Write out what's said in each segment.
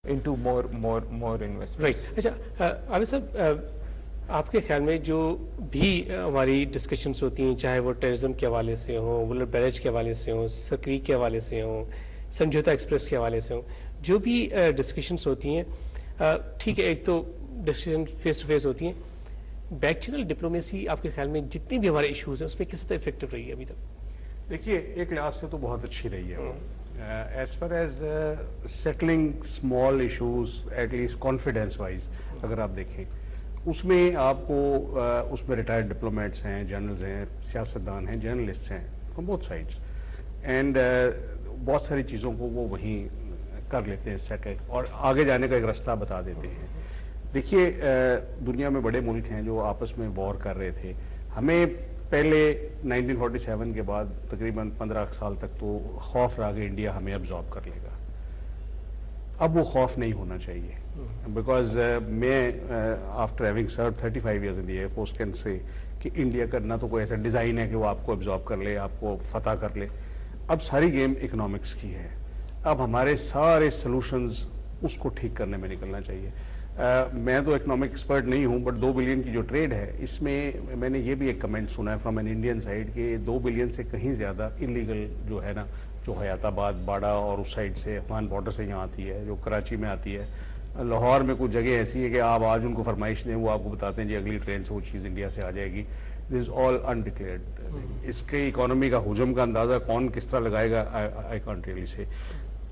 into more investment. Right. اچھا عابد صاحب آپ کے خیال میں جو بھی ہماری ڈسکشنز ہوتی ہیں چاہے وہ ٹیررزم کے حوالے سے ہوں وولر بیریج کے حوالے سے ہوں سکریک کے حوالے سے ہوں سمجھوتا ایکسپریس کے حوالے سے ہوں جو بھی ڈسکشنز ہوتی ہیں ٹھیک ہے ایک تو ڈسکشن فیس ٹو فیس ہوتی ہیں بیک چینل ڈپلومیسی آپ کے خیال میں جتنی بھی ہمارے ایشوز ہیں اس میں کس طرح افیکٹو رہی ہے ابھی تک؟ دیکھیے ایک لحاظ سے تو بہت اچھی رہی ہے as far as settling small issues at least confidence wise اگر آپ دیکھیں اس میں آپ کو اس میں ریٹائرڈ ڈپلومیٹس ہیں جرنلز ہیں سیاستدان ہیں جرنلسٹ ہیں فرام بوتھ سائڈس اینڈ بہت ساری چیزوں کو وہ وہیں کر لیتے ہیں سیٹل اور آگے جانے کا ایک راستہ بتا دیتے ہیں. دیکھیے دنیا میں بڑے ملک ہیں جو آپس میں وار کر رہے تھے. ہمیں پہلے 1947 کے بعد تقریباً 15 سال تک تو خوف رہا کہ انڈیا ہمیں ابزارب کر لے گا. اب وہ خوف نہیں ہونا چاہیے بیکاز میں after having serve 35 years in the air force can say کہ انڈیا کا نہ تو کوئی ایسا ڈیزائن ہے کہ وہ آپ کو ابزارب کر لے آپ کو فتح کر لے. اب ساری گیم اکنامکس کی ہے. اب ہمارے سارے سلوشنز اس کو ٹھیک کرنے میں نکلنا چاہیے. میں تو اکنامک ایکسپرٹ نہیں ہوں بٹ 2 بلین کی جو ٹریڈ ہے اس میں نے یہ بھی ایک کمنٹ سنا ہے فرام این انڈین سائڈ کہ 2 بلین سے کہیں زیادہ انلیگل جو ہے نا جو حیات آباد باڑا اور اس سائڈ سے افغان بارڈر سے یہاں آتی ہے جو کراچی میں آتی ہے. لاہور میں کچھ جگہ ایسی ہے کہ آپ آج ان کو فرمائش دیں وہ آپ کو بتاتے ہیں جی اگلی ٹرین سے وہ چیز انڈیا سے آ جائے گی. دس از آل انڈکلیئرڈ. اس کے اکانومی کا حجم کا اندازہ کون کس طرح لگائے گا آئی کانٹ ریئلی سے.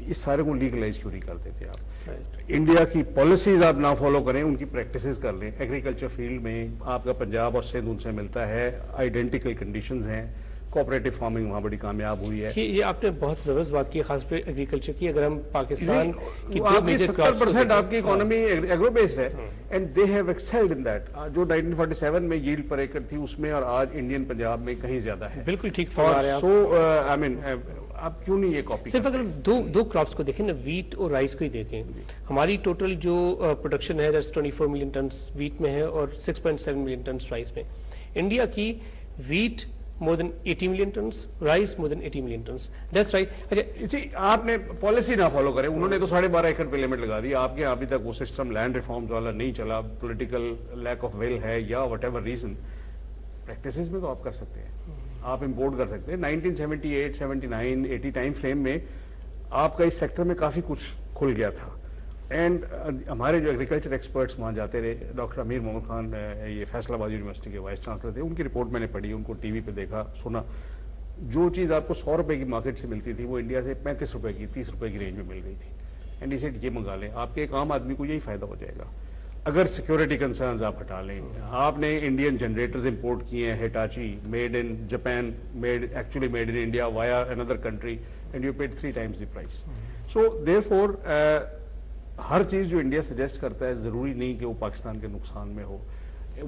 اس سارے کو لیگلائز کیوں نہیں کرتے تھے آپ؟ انڈیا کی پالیسیز آپ نہ فالو کریں ان کی پریکٹسز کر لیں. ایگریکلچر فیلڈ میں آپ کا پنجاب اور سندھ ان سے ملتا ہے آئیڈینٹیکل کنڈیشنز ہیں. کوآپریٹو فارمنگ وہاں بڑی کامیاب ہوئی ہے. یہ آپ نے بہت زبردست بات کی خاص طور پہ ایگریکلچر کی. اگر ہم پاکستان کی 70% آپ کی اکانومی ایگرو بیسڈ ہے and they have excelled in that. جو 1947 میں ییلڈ پر ایکڑ تھی اس میں اور آج انڈین پنجاب میں کہیں زیادہ ہے. بالکل ٹھیک فرما رہے ہیں آپ. سو آئی مین آپ کیوں نہیں یہ کاپی صرف اگر دو کراپس کو دیکھیں نا ویٹ اور رائس کو ہی دیکھیں ہماری ٹوٹل جو پروڈکشن ہے 24 ملین ٹنس ویٹ میں ہے اور 6.7 ملین ٹنس رائس میں. انڈیا کی wait more than 80 million tons, rice more than 80 million tons. That's right. اچھا آپ نے پالیسی نہ فالو کرے. انہوں نے تو 12.5 ایکڑ پہ لمٹ لگا دی. آپ کے ابھی تک وہ سسٹم لینڈ ریفارمز والا نہیں چلا. پولیٹیکل لیک آف ول ہے یا وٹ ایور ریزن. پریکٹسز میں تو آپ کر سکتے ہیں. آپ امپورٹ کر سکتے ہیں. 1978 79 80 ٹائم فریم میں آپ کا اس سیکٹر میں کافی کچھ کھل گیا تھا. اینڈ ہمارے جو ایگریکلچر ایکسپرٹس وہاں جاتے رہے. ڈاکٹر امیر محمد خان یہ فیصل آباد یونیورسٹی کے وائس چانسلر تھے. ان کی رپورٹ میں نے پڑھی ان کو ٹی وی پہ دیکھا سنا. جو چیز آپ کو 100 روپے کی مارکیٹ سے ملتی تھی وہ انڈیا سے 35 روپے کی 30 روپے کی رینج میں مل رہی تھی. اینڈ اسے یہ منگا لیں. آپ کے ایک عام آدمی کو یہی فائدہ ہو جائے گا اگر سیکورٹی کنسرنز آپ ہٹا لیں. آپ نے انڈین جنریٹرز امپورٹ کیے ہیں Hitachi made in Japan actually made in India via اندر country and you paid 3 times the price. So therefore ہر چیز جو انڈیا سجیسٹ کرتا ہے ضروری نہیں کہ وہ پاکستان کے نقصان میں ہو.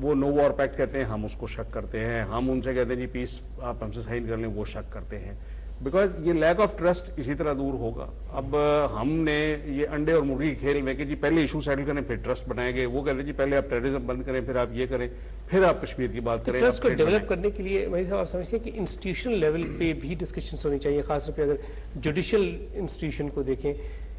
وہ نو وار پیکٹ کہتے ہیں ہم اس کو شک کرتے ہیں. ہم ان سے کہتے ہیں جی پیس آپ ہم سے سائن کر لیں وہ شک کرتے ہیں. بیکاز یہ لیک آف ٹرسٹ اسی طرح دور ہوگا. اب ہم نے یہ انڈے اور مرغی کھیل میں کہ جی پہلے ایشو سیٹل کریں پھر ٹرسٹ بنائیں گے. وہ کہتے ہیں جی پہلے آپ ٹیررزم بند کریں پھر آپ یہ کریں پھر آپ کشمیر کی بات کریں. ٹرسٹ کو ڈیولپ کرنے کے لیے مہدی صاحب آپ سمجھتے ہیں کہ انسٹیٹیوشنل لیول پہ بھی ڈسکشنز ہونی چاہیے. خاص طور پہ اگر جوڈیشل انسٹیٹیوشن کو دیکھیں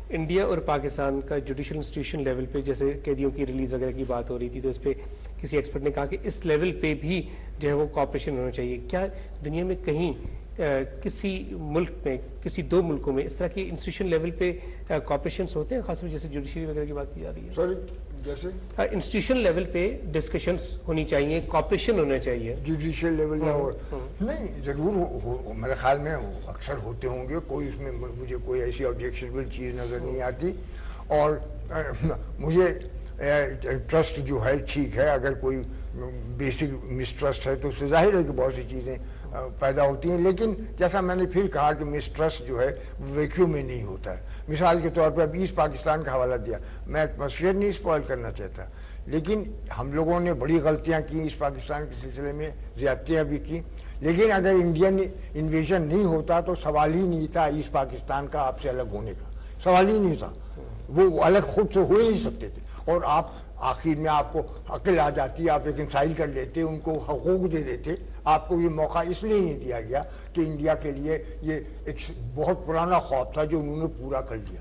انڈیا اور پاکستان کا جوڈیشل انسٹیٹیوشن لیول پہ جیسے قیدیوں کی ریلیز وغیرہ کی بات ہو رہی تھی تو اس پہ کسی ایکسپرٹ نے کہا کہ اس لیول پہ بھی جو ہے وہ کوآپریشن ہونا چاہیے. کیا دنیا میں کہیں کسی ملک میں کسی 2 ملکوں میں اس طرح کے انسٹیٹیوشن لیول پہ کوآپریشنس ہوتے ہیں خاص طور جیسے جوڈیشری وغیرہ کی بات کی جا رہی ہے؟ سوری جیسے انسٹیٹیوشن لیول پہ ڈسکشنس ہونی چاہیے کوآپریشن ہونا چاہیے. جوڈیشل لیول نہیں ضرور میرے خیال میں اکثر ہوتے ہوں گے. کوئی اس میں مجھے کوئی ایسی آبجیکشنبل چیز نظر نہیں آتی. اور مجھے ٹرسٹ جو ہے ٹھیک ہے. اگر کوئی بیسک مسٹرسٹ ہے تو اس سے ظاہر ہے کہ بہت سی چیزیں پیدا ہوتی ہیں. لیکن جیسا میں نے پھر کہا کہ مسٹرسٹ جو ہے ویکیوم میں نہیں ہوتا ہے. مثال کے طور پر اب ایسٹ پاکستان کا حوالہ دیا. میں ایٹماسفیئر نہیں اسپوائل کرنا چاہتا لیکن ہم لوگوں نے بڑی غلطیاں کی ایسٹ پاکستان کے سلسلے میں زیادتیاں بھی کی. لیکن اگر انڈین انویژن نہیں ہوتا تو سوال ہی نہیں تھا ایسٹ پاکستان کا آپ سے الگ ہونے کا. سوال ہی نہیں تھا. وہ الگ خود سے ہو ہی نہیں سکتے تھے. اور آپ آخر میں آپ کو عقل آ جاتی آپ ریکنسائل کر لیتے ان کو حقوق دے دیتے. آپ کو یہ موقع اس لیے نہیں دیا گیا کہ انڈیا کے لیے یہ ایک بہت پرانا خواب تھا جو انہوں نے پورا کر دیا.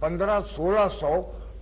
1500-1600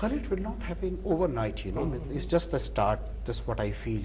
Khalid will not happen overnight, It's just the start. That's what I feel,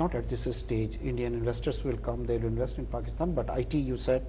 not at this stage. Indian investors will come, they will invest in Pakistan, but IT, you said,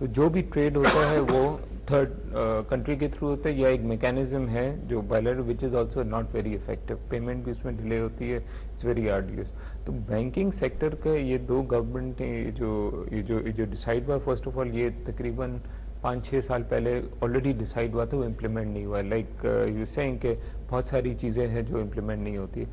تو جو بھی ٹریڈ ہوتا ہے وہ third country کے through ہوتا ہے یا ایک میکینزم ہے جو boiler which is also not very effective, payment بھی اس میں ڈیلے ہوتی ہے, اٹس ویری آرڈیوس. تو بینکنگ سیکٹر کا یہ دو گورنمنٹ نے جو ڈیسائیڈ ہوا, فرسٹ آف آل یہ تقریباً 5-6 سال پہلے آلریڈی ڈیسائیڈ ہوا تھا, وہ امپلیمنٹ نہیں ہوا. لائک یو سیئنگ کہ بہت ساری چیزیں ہیں جو امپلیمنٹ نہیں ہوتی.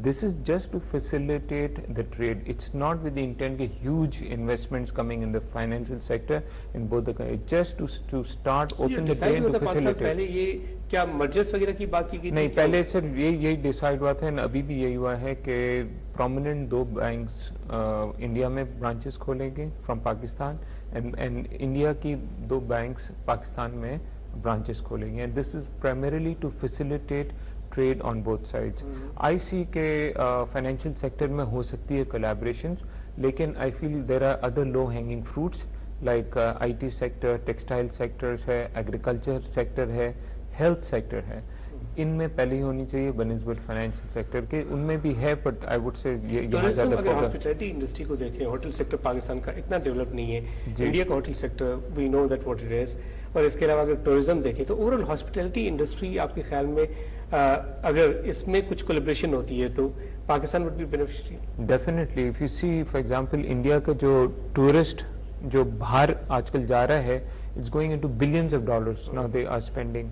This is just to facilitate the trade. It's not with the intent that huge investments coming in the financial sector in both the countries. Just to start open the trade to facilitate. پہلے یہ کیا mergers وغیرہ کی بات کی گئی تھی؟ نہیں, پہلے سر یہی ڈیسائیڈ ہوا تھا, ابھی بھی یہی ہوا ہے کہ پرومیننٹ 2 بینکس انڈیا میں برانچز کھولیں گے فرام پاکستان, اینڈ انڈیا کی 2 بینکس پاکستان میں برانچز کھولیں گے. And this is primarily to facilitate trade on both sides. I see کے فائنینشیل سیکٹر میں ہو سکتی ہے کولیبریشنز, لیکن I feel there are other low hanging fruits like I T sector, textile sectors ہے, ایگریکلچر سیکٹر ہے, health sector ہے. ان میں پہلے ہی ہونی چاہیے بنسبت فائنینشیل سیکٹر کے, ان میں بھی ہے, بٹ آئی وڈ سے یہاں زیادہ اگر ہاسپٹیلٹی انڈسٹری کو دیکھیں, ہوٹل سیکٹر پاکستان کا اتنا ڈیولپ نہیں ہے. انڈیا کا hotel sector we know that what it is. اور اس کے علاوہ اگر ٹورزم دیکھیں تو اوور آل ہاسپٹیلٹی انڈسٹری آپ کے خیال میں اگر اس میں کچھ کولیبریشن ہوتی ہے تو Pakistan would be beneficiary? Definitely. If you see for example India کا جو ٹورسٹ جو باہر آج کل جا رہا ہے, it's going into billions of dollars now they are spending.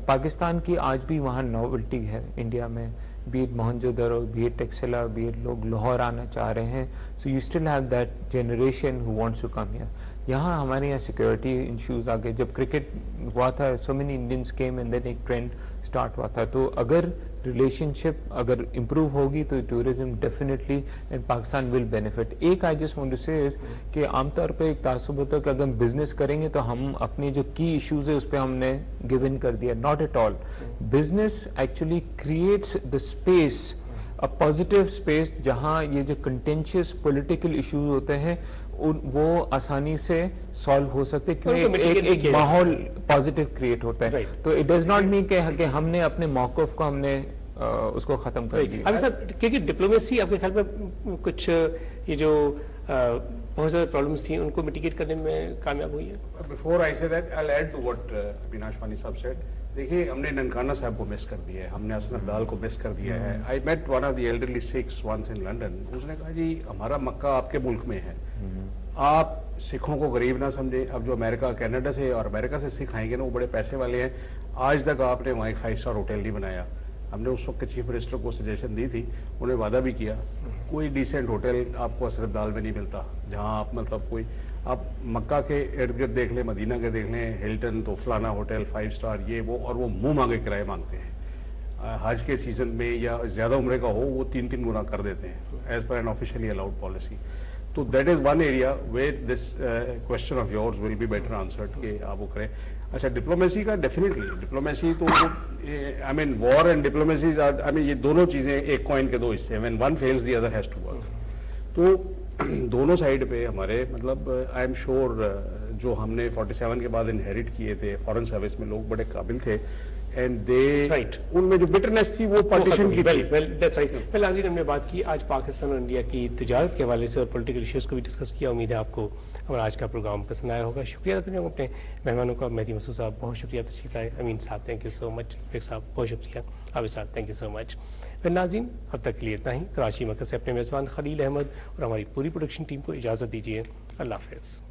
Pakistan کی آج بھی وہاں نوولٹی ہے انڈیا میں, be it Mohenjo Daro, be it Taxila, be it لوگ لاہور آنا چاہ رہے ہیں. So you still have that generation who wants to come here. یہاں ہمارے یہاں سیکورٹی ایشوز آ گئے. جب کرکٹ ہوا تھا so many Indians came and then ایک ٹرینڈ اسٹارٹ ہوا تھا. تو اگر ریلیشن شپ اگر امپروو ہوگی تو tourism definitely and Pakistan will benefit. ایک آئی جسٹ وانٹ ٹو سے کہ عام طور پہ ایک تعصب ہوتا ہے کہ اگر ہم بزنس کریں گے تو ہم اپنے جو کی ایشوز ہے اس پہ ہم نے گیو ان کر دیا. Not at all. Business actually creates the space, positive space, جہاں یہ جو کنٹینشیس پولیٹیکل ایشوز ہوتے ہیں وہ آسانی سے سالو ہو سکتے کیونکہ ایک ماحول پازیٹیو کریٹ ہوتا ہے. تو اٹ ڈز ناٹ مین کہ ہم نے اپنے موقف کو ہم نے اس کو ختم کر دیا. ابھی سر کیونکہ ڈپلومیسی آپ کے خیال میں کچھ یہ جو بہت زیادہ پرابلمس تھیں ان کو میٹیگیٹ کرنے میں کامیاب ہوئی ہے؟ Before I say that I will add to what Abinash Wani صاحب سیڈ. دیکھیے ہم نے ننکانہ صاحب کو مس کر دیا ہے, ہم نے اسن عبدال کو مس کر دیا ہے. I met one of the elderly Sikhs once in London. اس نے کہا جی ہمارا مکہ آپ کے ملک میں ہے, آپ سکھوں کو غریب نہ سمجھیں. اب جو امریکہ کینیڈا سے اور امریکہ سے سکھ آئیں گے نا وہ بڑے پیسے والے ہیں. آج تک آپ نے وہاں ایک 5 اسٹار ہوٹل نہیں بنایا. ہم نے اس وقت چیف منسٹر کو سجیشن دی تھی, انہوں نے وعدہ بھی کیا کوئی ڈیسنٹ ہوٹل آپ کو اسن عبدال میں نہیں ملتا جہاں آپ مطلب کوئی آپ مکہ کے ارد گرد دیکھ لیں, مدینہ کے دیکھ لیں, ہلٹن تو فلانا ہوٹل 5 اسٹار یہ وہ, اور وہ منہ مانگے کرائے مانگتے ہیں. حج کے سیزن میں یا زیادہ عمرے کا ہو وہ 3 گنا کر دیتے ہیں as per an officially allowed policy. تو that is one area where this question of yours will be better answered کہ آپ وہ کریں. اچھا ڈپلومیسی کا ڈیفینیٹلی ڈپلومیسی تو آئی مین وار اینڈ ڈپلومیسی آئی مین یہ دونوں چیزیں ایک کوائن کے 2 حصے ہیں. When one fails the other has to work. تو دونوں سائڈ پہ ہمارے مطلب آئی ایم شیور جو ہم نے 47 کے بعد انہیریٹ کیے تھے فارن سروس میں لوگ بڑے قابل تھے اینڈ دے ان میں جو بٹرنیس تھی وہ پارٹیشن کی تھی. پہلے آج ہم نے بات کی آج پاکستان اور انڈیا کی تجارت کے حوالے سے اور پولیٹیکل ایشوز کو بھی ڈسکس کیا. امید ہے آپ کو ہمارا آج کا پروگرام پسند آیا ہوگا. شکریہ ادا کرتے ہیں اپنے مہمانوں کا. مہدی مسعود صاحب بہت شکریہ تشریف لائے. امین صاحب تھینک یو سو مچ. فیق صاحب بہت شکریہ. عابد صاحب تھینک یو سو مچ. پھر ناظرین اب تک کے لیے اتنا ہی. کراچی مرکز سے اپنے میزبان خلیل احمد اور ہماری پوری پروڈکشن ٹیم کو اجازت دیجیے. اللہ حافظ.